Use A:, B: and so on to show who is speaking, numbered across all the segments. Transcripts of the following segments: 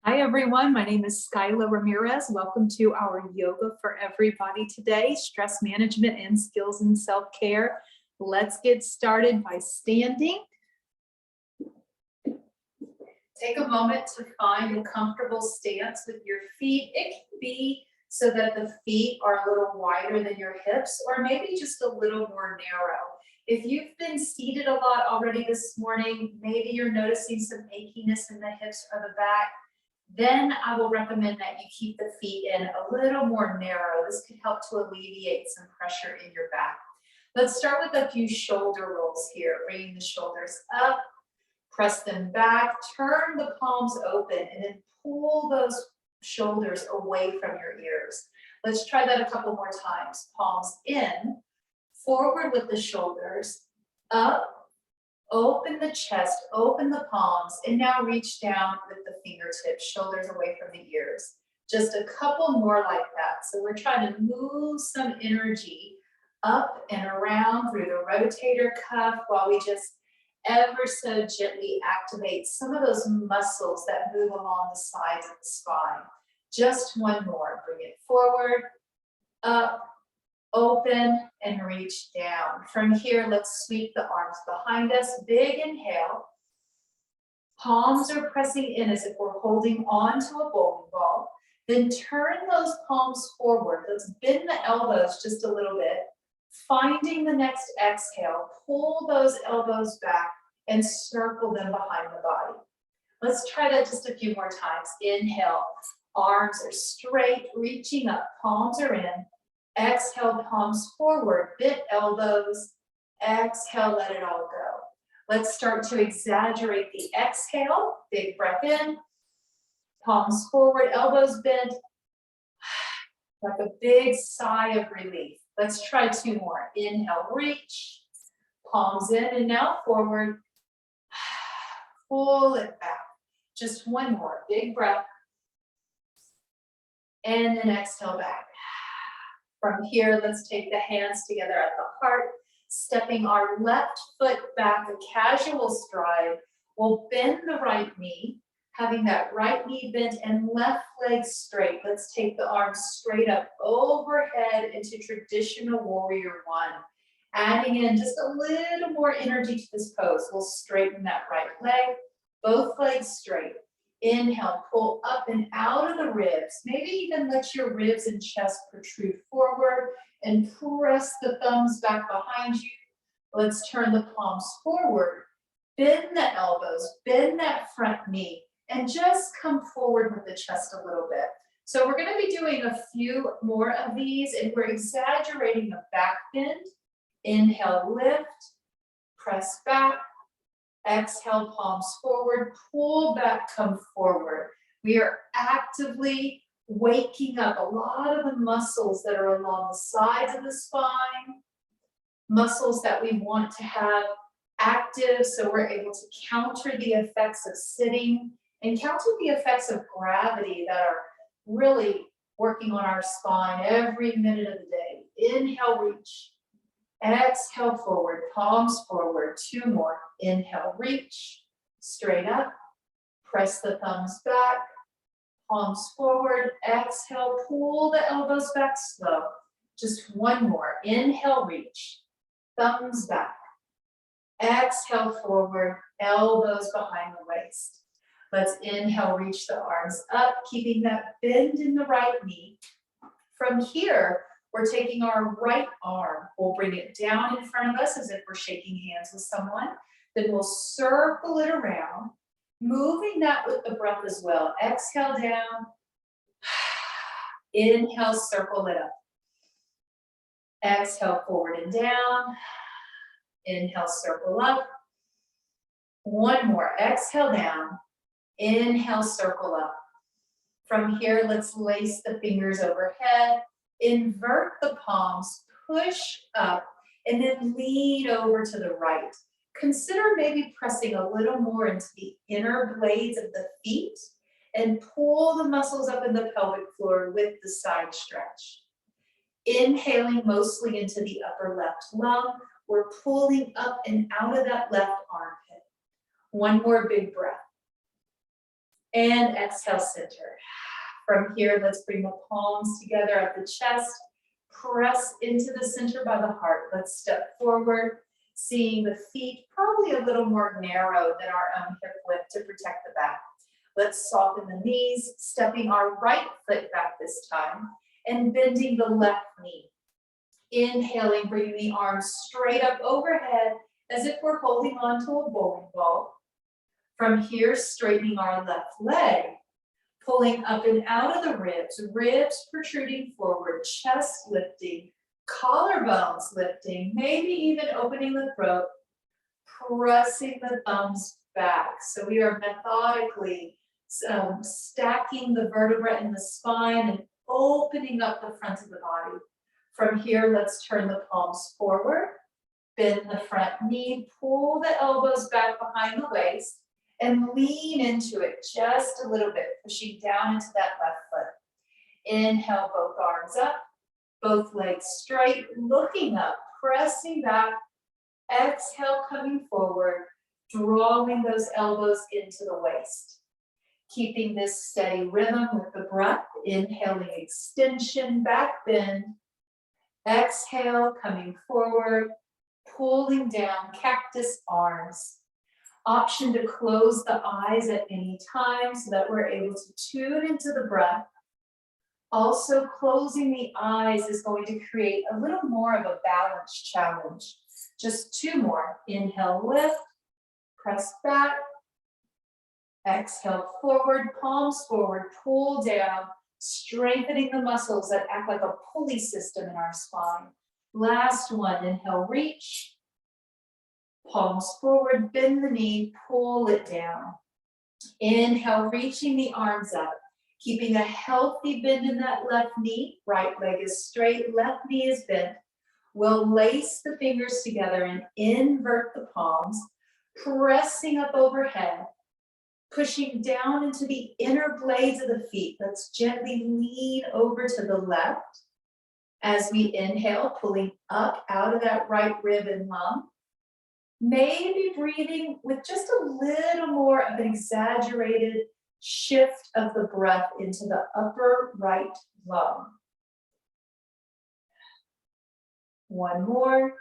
A: Hi everyone, my name is Skyla Ramirez. Welcome to our Yoga for Everybody today, stress management and skills in self-care. Let's get started by standing. Take a moment to find a comfortable stance with your feet. It can be so that the feet are a little wider than your hips, or maybe just a little more narrow. If you've been seated a lot already this morning, maybe you're noticing some achiness in the hips or the back, then I will recommend that you keep the feet in a little more narrow. This could help to alleviate some pressure in your back. Let's start with a few shoulder rolls here, bringing the shoulders up, press them back, turn the palms open, and then pull those shoulders away from your ears. Let's try that a couple more times. Palms in, forward with the shoulders, up, open the chest, open the palms, and now reach down with the fingertips, shoulders away from the ears. Just a couple more like that. So we're trying to move some energy up and around through the rotator cuff while we just ever so gently activate some of those muscles that move along the sides of the spine. Just one more. Bring it forward, up, open, and reach down. From here, let's sweep the arms behind us. Big inhale. Palms are pressing in as if we're holding on to a bowling ball. Then turn those palms forward. Let's bend the elbows just a little bit. Finding the next exhale, pull those elbows back and circle them behind the body. Let's try that just a few more times. Inhale, arms are straight, reaching up, palms are in. Exhale, palms forward, bent elbows. Exhale, let it all go. Let's start to exaggerate the exhale. Big breath in, palms forward, elbows bent. Like a big sigh of relief. Let's try two more. Inhale, reach, palms in, and now forward. Pull it back. Just one more. Big breath. And then exhale back. From here, let's take the hands together at the heart, stepping our left foot back, a casual stride. We'll bend the right knee, having that right knee bent and left leg straight. Let's take the arms straight up overhead into traditional warrior one. Adding in just a little more energy to this pose. We'll straighten that right leg, both legs straight. Inhale, pull up and out of the ribs. Maybe even let your ribs and chest protrude forward and press the thumbs back behind you. Let's turn the palms forward. Bend the elbows, bend that front knee, and just come forward with the chest a little bit. So we're going to be doing a few more of these, and we're exaggerating the back bend. Inhale, lift, press back. Exhale, palms forward, pull back, come forward. We are actively waking up a lot of the muscles that are along the sides of the spine, muscles that we want to have active so we're able to counter the effects of sitting and counter the effects of gravity that are really working on our spine every minute of the day. Inhale, reach. Exhale, forward, palms forward, two more. Inhale, reach, straight up, press the thumbs back, palms forward. Exhale, pull the elbows back slow. Just one more. Inhale, reach, thumbs back. Exhale, forward, elbows behind the waist. Let's inhale, reach the arms up, keeping that bend in the right knee. From here, we're taking our right arm, we'll bring it down in front of us as if we're shaking hands with someone. Then we'll circle it around, moving that with the breath as well. Exhale down, inhale, circle it up. Exhale, forward and down. Inhale, circle up. One more, exhale down. Inhale, circle up. From here, let's lace the fingers overhead. Invert the palms, push up, and then lean over to the right. Consider maybe pressing a little more into the inner blades of the feet and pull the muscles up in the pelvic floor with the side stretch. Inhaling mostly into the upper left lung, we're pulling up and out of that left armpit. One more big breath. And exhale, center. From here, let's bring the palms together at the chest. Press into the center by the heart. Let's step forward, seeing the feet probably a little more narrow than our own hip width to protect the back. Let's soften the knees, stepping our right foot back this time, and bending the left knee. Inhaling, bringing the arms straight up overhead as if we're holding on to a bowling ball. From here, straightening our left leg, pulling up and out of the ribs, ribs protruding forward, chest lifting, collarbones lifting, maybe even opening the throat, pressing the thumbs back. So we are methodically stacking the vertebra in the spine and opening up the front of the body. From here, let's turn the palms forward, bend the front knee, pull the elbows back behind the waist, and lean into it just a little bit, pushing down into that left foot. Inhale, both arms up, both legs straight, looking up, pressing back. Exhale, coming forward, drawing those elbows into the waist. Keeping this steady rhythm with the breath, inhaling extension, back bend. Exhale, coming forward, pulling down, cactus arms. Option to close the eyes at any time so that we're able to tune into the breath. Also, closing the eyes is going to create a little more of a balance challenge. Just two more. Inhale, lift, press back. Exhale, forward, palms forward, pull down, strengthening the muscles that act like a pulley system in our spine. Last one, inhale, reach. Palms forward, bend the knee, pull it down. Inhale, reaching the arms up, keeping a healthy bend in that left knee. Right leg is straight, left knee is bent. We'll lace the fingers together and invert the palms, pressing up overhead, pushing down into the inner blades of the feet. Let's gently lean over to the left. As we inhale, pulling up out of that right rib and lung. Maybe breathing with just a little more of an exaggerated shift of the breath into the upper right lung. One more.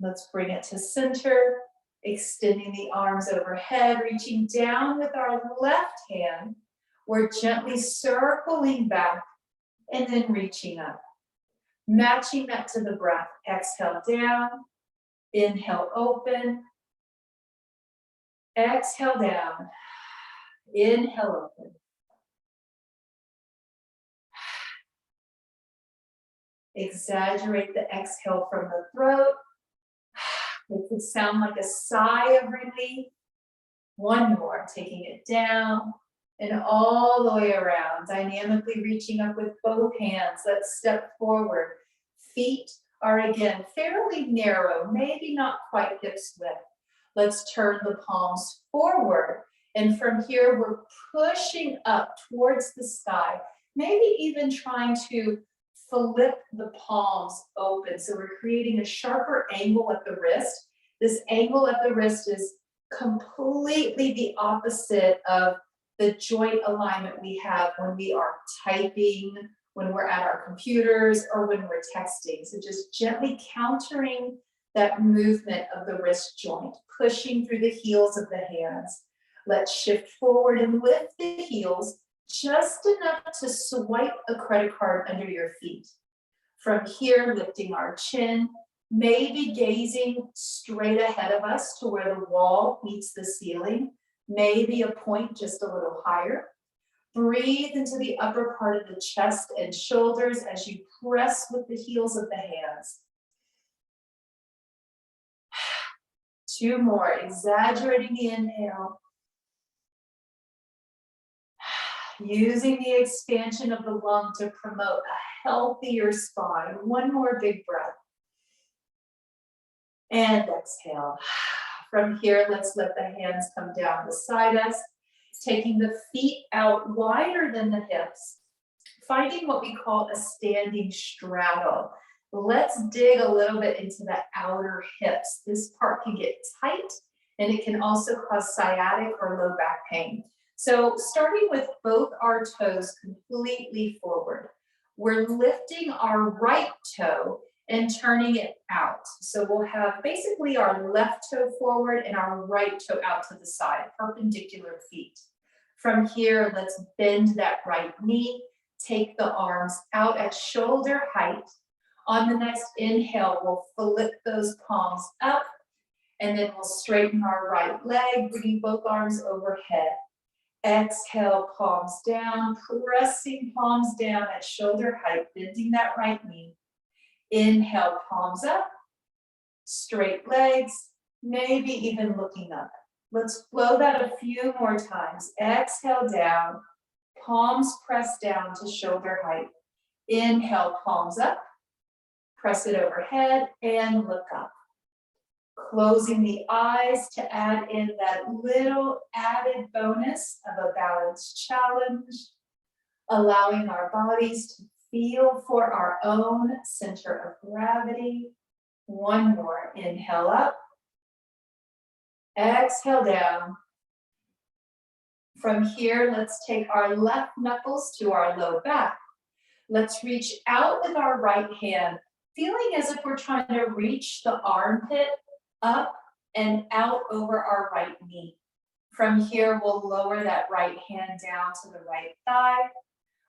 A: Let's bring it to center, extending the arms overhead, reaching down with our left hand. We're gently circling back and then reaching up. Matching that to the breath. Exhale down, inhale open, exhale down, inhale open. Exaggerate the exhale from the throat. It could sound like a sigh of relief. One more, taking it down and all the way around, dynamically reaching up with both hands. Let's step forward. Feet are again fairly narrow, maybe not quite hips width. Let's turn the palms forward. And from here, we're pushing up towards the sky, maybe even trying to flip the palms open. So we're creating a sharper angle at the wrist. This angle at the wrist is completely the opposite of the joint alignment we have when we are typing, when we're at our computers, or when we're texting. So just gently countering that movement of the wrist joint, pushing through the heels of the hands. Let's shift forward and lift the heels just enough to swipe a credit card under your feet. From here, lifting our chin, maybe gazing straight ahead of us to where the wall meets the ceiling, maybe a point just a little higher. Breathe into the upper part of the chest and shoulders as you press with the heels of the hands. Two more, exaggerating the inhale. Using the expansion of the lung to promote a healthier spine. One more big breath. And exhale. From here, let's let the hands come down beside us, taking the feet out wider than the hips, finding what we call a standing straddle. Let's dig a little bit into the outer hips. This part can get tight and it can also cause sciatic or low back pain. So starting with both our toes completely forward, we're lifting our right toe and turning it out. So we'll have basically our left toe forward and our right toe out to the side, perpendicular feet. From here, let's bend that right knee, take the arms out at shoulder height. On the next inhale, we'll flip those palms up, and then we'll straighten our right leg, bringing both arms overhead. Exhale, palms down, pressing palms down at shoulder height, bending that right knee. Inhale, palms up, straight legs, maybe even looking up. Let's flow that a few more times. Exhale down, palms press down to shoulder height. Inhale, palms up, press it overhead and look up. Closing the eyes to add in that little added bonus of a balance challenge, allowing our bodies to feel for our own center of gravity. One more, inhale up, exhale down. From here, let's take our left knuckles to our low back. Let's reach out with our right hand, feeling as if we're trying to reach the armpit up and out over our right knee. From here, we'll lower that right hand down to the right thigh,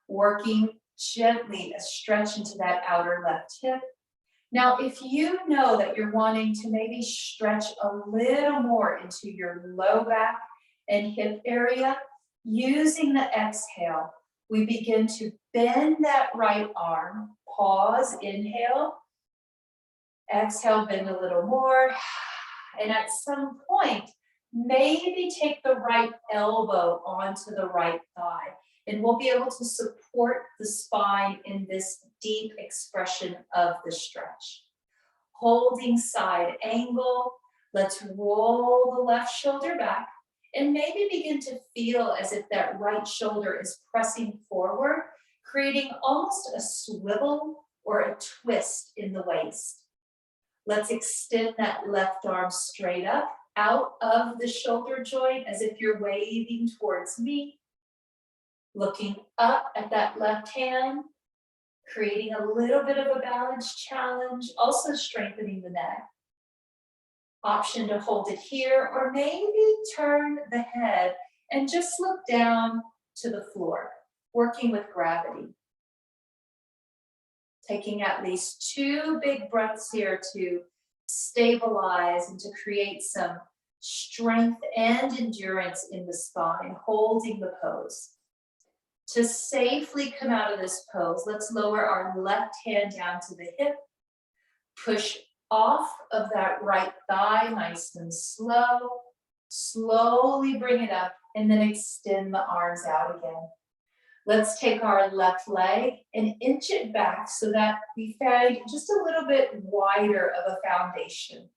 A: working gently a stretch into that outer left hip. Now, if you know that you're wanting to maybe stretch a little more into your low back and hip area, using the exhale, we begin to bend that right arm. Pause, inhale. Exhale, bend a little more. And at some point, maybe take the right elbow onto the right thigh. And we'll be able to support the spine in this deep expression of the stretch. Holding side angle, let's roll the left shoulder back and maybe begin to feel as if that right shoulder is pressing forward, creating almost a swivel or a twist in the waist. Let's extend that left arm straight up, out of the shoulder joint as if you're waving towards me. Looking up at that left hand, creating a little bit of a balance challenge, also strengthening the neck. Option to hold it here, or maybe turn the head and just look down to the floor, working with gravity. Taking at least 2 big breaths here to stabilize and to create some strength and endurance in the spine, holding the pose. To safely come out of this pose, let's lower our left hand down to the hip, push off of that right thigh, nice and slow, slowly bring it up, and then extend the arms out again. Let's take our left leg and inch it back so that we find just a little bit wider of a foundation.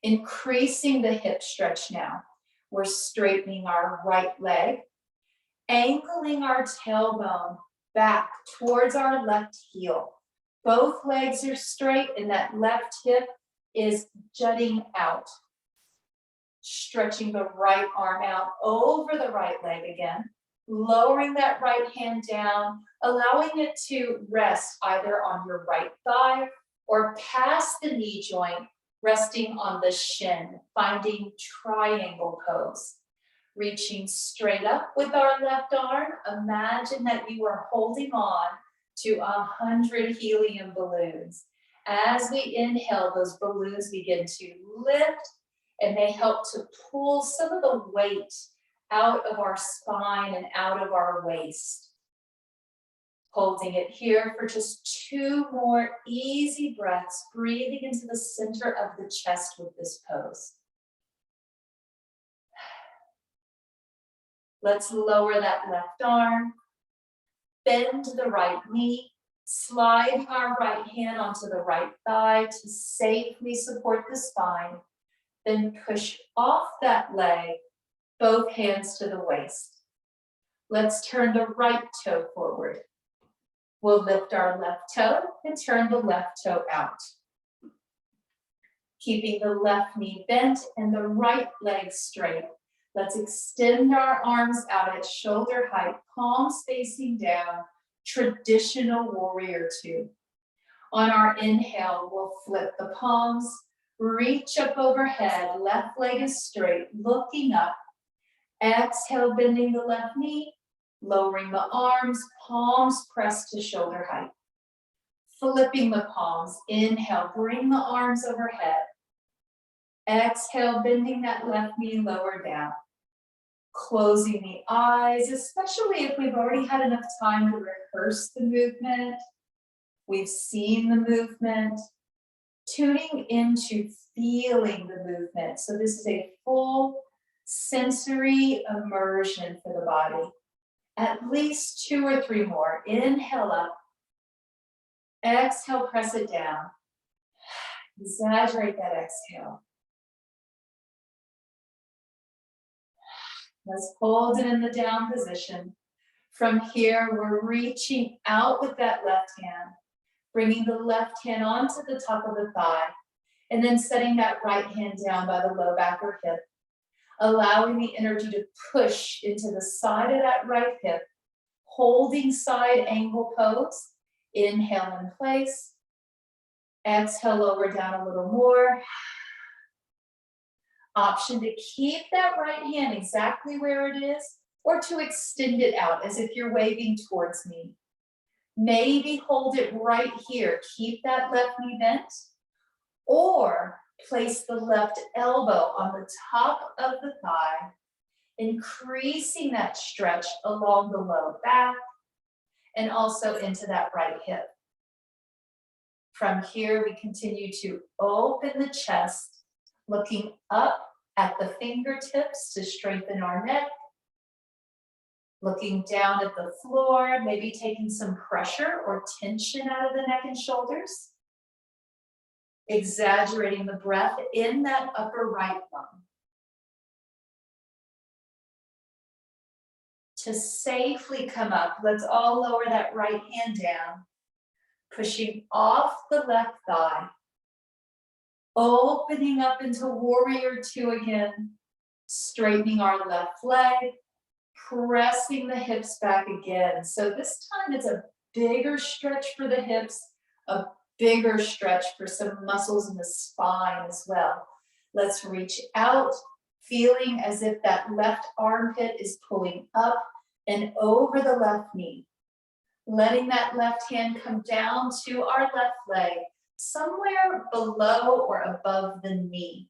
A: Increasing the hip stretch now. We're straightening our right leg, angling our tailbone back towards our left heel. Both legs are straight and that left hip is jutting out. Stretching the right arm out over the right leg again. Lowering that right hand down, allowing it to rest either on your right thigh or past the knee joint, resting on the shin, finding triangle pose. Reaching straight up with our left arm, imagine that you are holding on to 100 helium balloons. As we inhale, those balloons begin to lift and they help to pull some of the weight out of our spine and out of our waist. Holding it here for just 2 more easy breaths, breathing into the center of the chest with this pose. Let's lower that left arm, bend the right knee, sliding our right hand onto the right thigh to safely support the spine, then push off that leg, both hands to the waist. Let's turn the right toe forward. We'll lift our left toe and turn the left toe out. Keeping the left knee bent and the right leg straight. Let's extend our arms out at shoulder height, palms facing down, traditional warrior two. On our inhale, we'll flip the palms, reach up overhead, left leg is straight, looking up. Exhale, bending the left knee, lowering the arms, palms pressed to shoulder height. Flipping the palms, inhale, bring the arms overhead. Exhale, bending that left knee lower down. Closing the eyes, especially if we've already had enough time to rehearse the movement. We've seen the movement. Tuning into feeling the movement. So this is a full sensory immersion for the body. At least 2 or 3 more. Inhale up. Exhale, press it down. Exaggerate that exhale. Let's hold it in the down position. From here, we're reaching out with that left hand, bringing the left hand onto the top of the thigh, and then setting that right hand down by the low back or hip, allowing the energy to push into the side of that right hip, holding side angle pose. Inhale in place. Exhale, lower down a little more. Option to keep that right hand exactly where it is, or to extend it out as if you're waving towards me. Maybe hold it right here. Keep that left knee bent, or place the left elbow on the top of the thigh, increasing that stretch along the low back and also into that right hip. From here, we continue to open the chest, looking up at the fingertips to strengthen our neck. Looking down at the floor, maybe taking some pressure or tension out of the neck and shoulders. Exaggerating the breath in that upper right lung. To safely come up, let's all lower that right hand down, pushing off the left thigh. Opening up into warrior two again, straightening our left leg, pressing the hips back again. So this time it's a bigger stretch for the hips, a bigger stretch for some muscles in the spine as well. Let's reach out, feeling as if that left armpit is pulling up and over the left knee. Letting that left hand come down to our left leg, somewhere below or above the knee.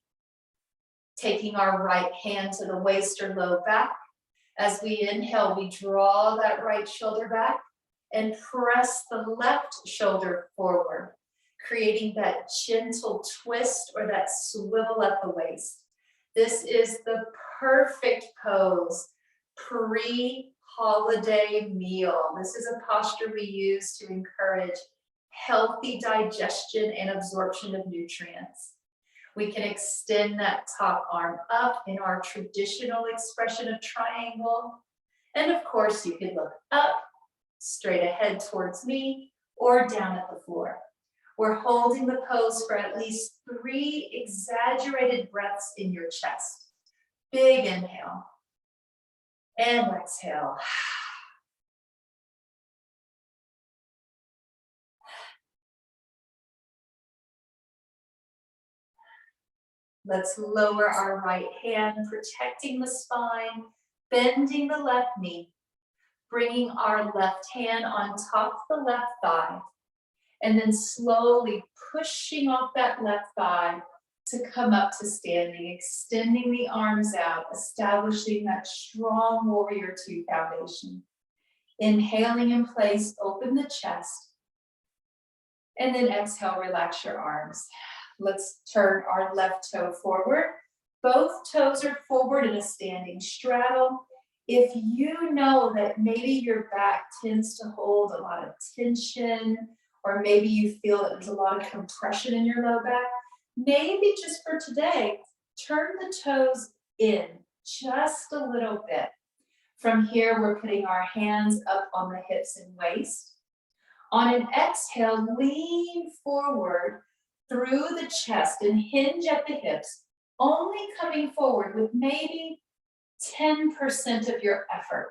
A: Taking our right hand to the waist or low back. As we inhale, we draw that right shoulder back and press the left shoulder forward, creating that gentle twist or that swivel at the waist. This is the perfect pose pre-holiday meal. This is a posture we use to encourage healthy digestion and absorption of nutrients. We can extend that top arm up in our traditional expression of triangle. And of course, you can look up, straight ahead towards me, or down at the floor. We're holding the pose for at least 3 exaggerated breaths in your chest. Big inhale and exhale. Let's lower our right hand, protecting the spine, bending the left knee, bringing our left hand on top of the left thigh, and then slowly pushing off that left thigh to come up to standing, extending the arms out, establishing that strong warrior two foundation. Inhaling in place, open the chest, and then exhale, relax your arms. Let's turn our left toe forward. Both toes are forward in a standing straddle. If you know that maybe your back tends to hold a lot of tension, or maybe you feel that there's a lot of compression in your low back, maybe just for today, turn the toes in just a little bit. From here, we're putting our hands up on the hips and waist. On an exhale, lean forward, through the chest and hinge at the hips, only coming forward with maybe 10% of your effort.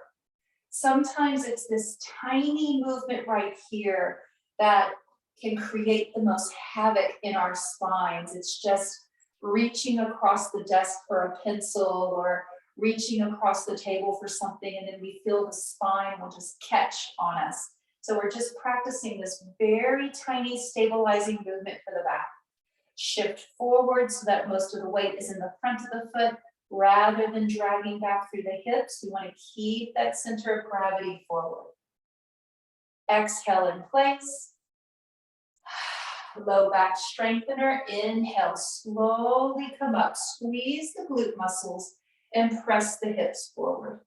A: Sometimes it's this tiny movement right here that can create the most havoc in our spines. It's just reaching across the desk for a pencil or reaching across the table for something, and then we feel the spine will just catch on us. So we're just practicing this very tiny stabilizing movement for the back. Shift forward so that most of the weight is in the front of the foot rather than dragging back through the hips. We want to keep that center of gravity forward. Exhale in place. Low back strengthener. Inhale, slowly come up. Squeeze the glute muscles and press the hips forward.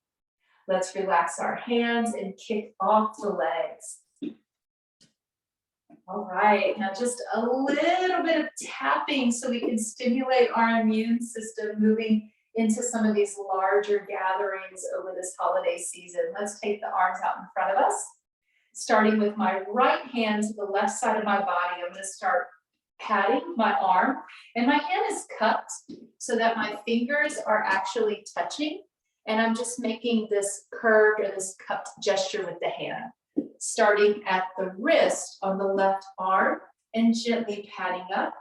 A: Let's relax our hands and kick off the legs. All right, now just a little bit of tapping so we can stimulate our immune system moving into some of these larger gatherings over this holiday season. Let's take the arms out in front of us. Starting with my right hand to the left side of my body, I'm going to start patting my arm, and my hand is cupped so that my fingers are actually touching, and I'm just making this curved or this cupped gesture with the hand. Starting at the wrist on the left arm and gently patting up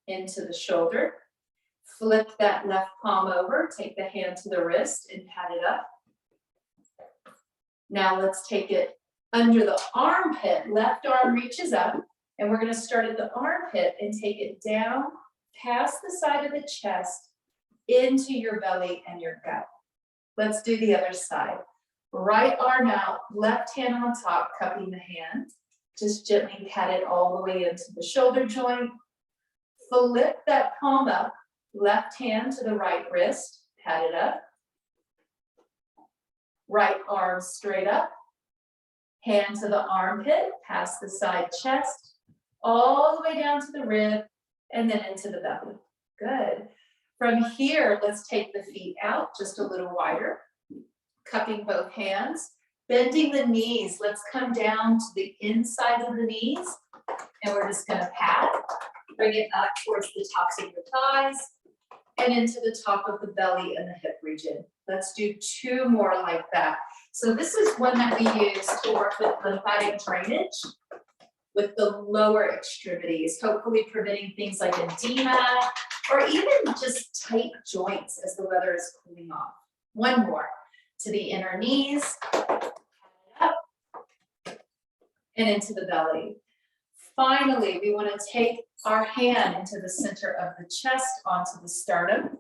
A: into the shoulder. Flip that left palm over, take the hand to the wrist and pat it up. Now let's take it under the armpit. Left arm reaches up, and we're going to start at the armpit and take it down past the side of the chest into your belly and your gut. Let's do the other side. Right arm out, left hand on top, cupping the hand. Just gently pat it all the way into the shoulder joint. Flip that palm up, left hand to the right wrist, pat it up. Right arm straight up. Hand to the armpit, past the side chest, all the way down to the rib, and then into the belly. Good. From here, let's take the feet out just a little wider, cupping both hands, bending the knees. Let's come down to the inside of the knees, and we're just going to pat. Bring it up towards the tops of your thighs and into the top of the belly and the hip region. Let's do 2 more like that. So this is one that we use to work with lymphatic drainage with the lower extremities, hopefully preventing things like edema or even just tight joints as the weather is cooling off. 1 more to the inner knees, up and into the belly. Finally, we want to take our hand into the center of the chest, onto the sternum,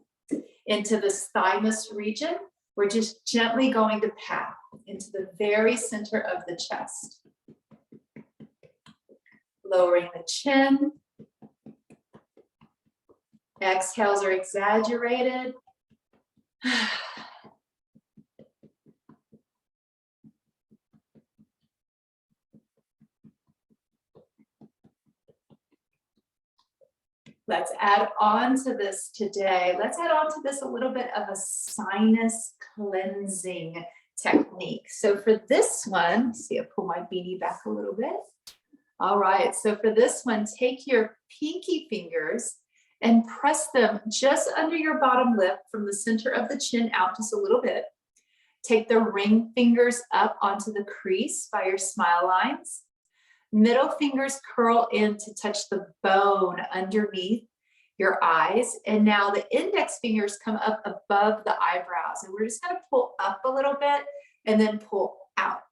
A: into the thymus region. We're just gently going to pat into the very center of the chest. Lowering the chin. Exhales are exaggerated. Let's add on to this today. Let's add on to this a little bit of a sinus cleansing technique. So for this one, see, I pull my beanie back a little bit. All right, so for this one, take your pinky fingers and press them just under your bottom lip from the center of the chin out just a little bit. Take the ring fingers up onto the crease by your smile lines. Middle fingers curl in to touch the bone underneath your eyes. And now the index fingers come up above the eyebrows. And we're just going to pull up a little bit and then pull out.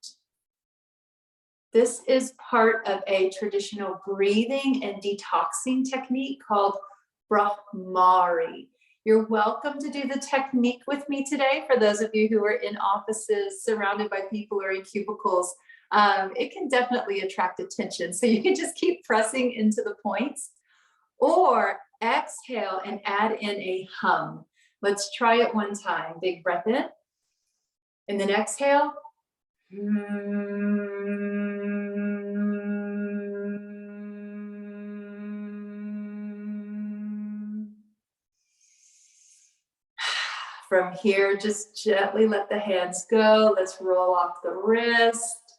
A: This is part of a traditional breathing and detoxing technique called Brahmari. You're welcome to do the technique with me today. For those of you who are in offices surrounded by people or in cubicles, it can definitely attract attention. So you can just keep pressing into the points or exhale and add in a hum. Let's try it one time. Big breath in and then exhale. From here, just gently let the hands go. Let's roll off the wrist.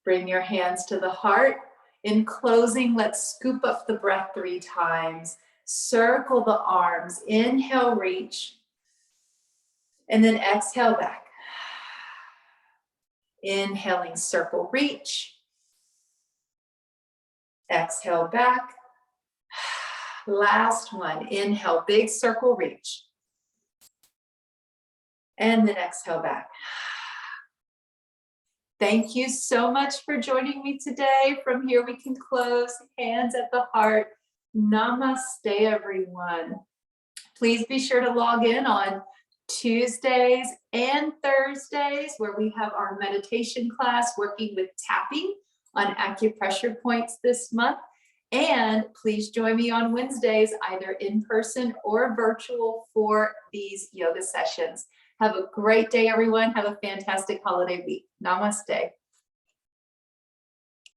A: Bring your hands to the heart In closing, let's scoop up the breath 3 times. Circle the arms. Inhale, reach. And then exhale back. Inhaling, circle, reach. Exhale back. Last one. Inhale, big circle, reach. And then exhale back. Thank you so much for joining me today. From here, we can close, hands at the heart. Namaste, everyone. Please be sure to log in on Tuesdays and Thursdays, where we have our meditation class working with tapping on acupressure points this month. And please join me on Wednesdays, either in person or virtual, for these yoga sessions. Have a great day, everyone. Have a fantastic holiday week. Namaste.